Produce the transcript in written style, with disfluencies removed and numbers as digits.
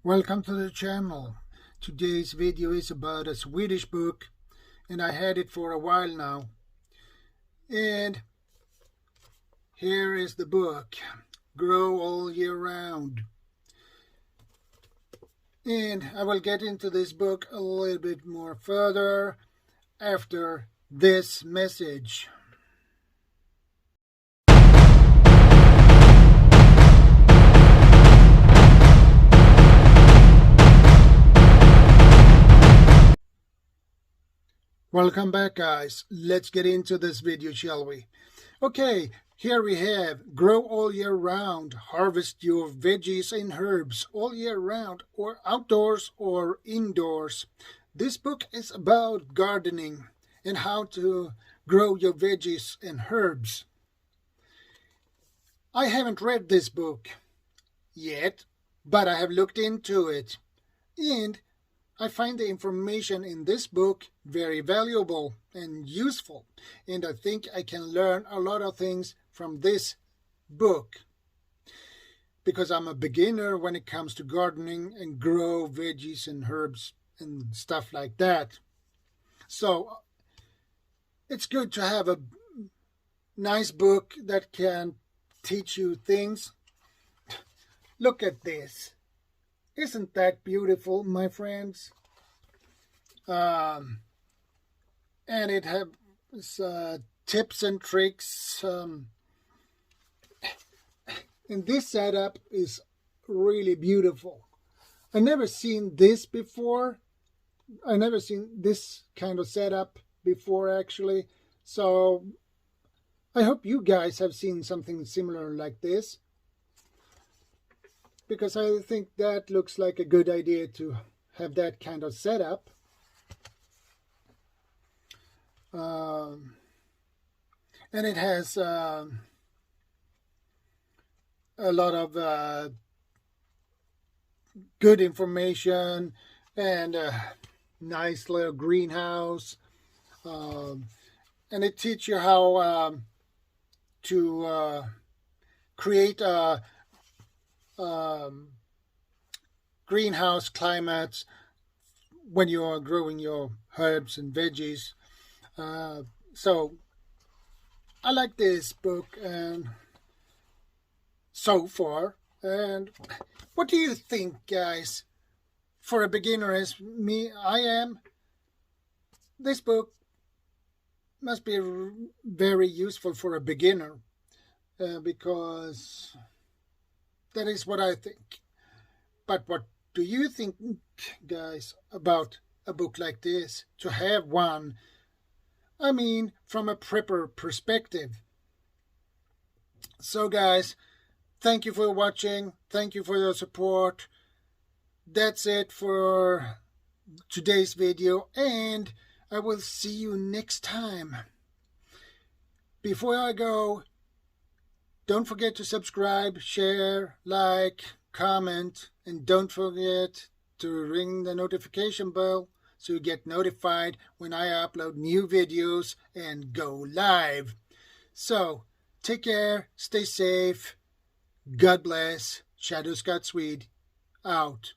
Welcome to the channel. Today's video is about a Swedish book, and I had it for a while now. And here is the book, Grow All Year Round. And I will get into this book a little bit more further after this message. Welcome back, guys. Let's get into this video, shall we? Okay, here we have Grow All Year Round. Harvest your veggies and herbs all year round, or outdoors or indoors. This book is about gardening and how to grow your veggies and herbs. I haven't read this book yet, but I have looked into it, and I find the information in this book very valuable and useful, and I think I can learn a lot of things from this book because I'm a beginner when it comes to gardening and grow veggies and herbs and stuff like that. So it's good to have a nice book that can teach you things. Look at this. Isn't that beautiful, my friends? And it has tips and tricks. And this setup is really beautiful. I never seen this before. I never seen this kind of setup before, actually. So I hope you guys have seen something similar like this, because I think that looks like a good idea to have that kind of setup. And it has a lot of good information and a nice little greenhouse. And it teaches you how to create a greenhouse climates when you are growing your herbs and veggies. So I like this book so far. And what do you think, guys? For a beginner as me, I am, this book must be very useful for a beginner, because that is what I think. But what do you think, guys, about a book like this? To have one, I mean, from a prepper perspective. So, guys, thank you for watching. Thank you for your support. That's it for today's video, and I will see you next time. Before I go, don't forget to subscribe, share, like, comment, and don't forget to ring the notification bell so you get notified when I upload new videos and go live. So, take care, stay safe, God bless, ShadowScoutSwede, out.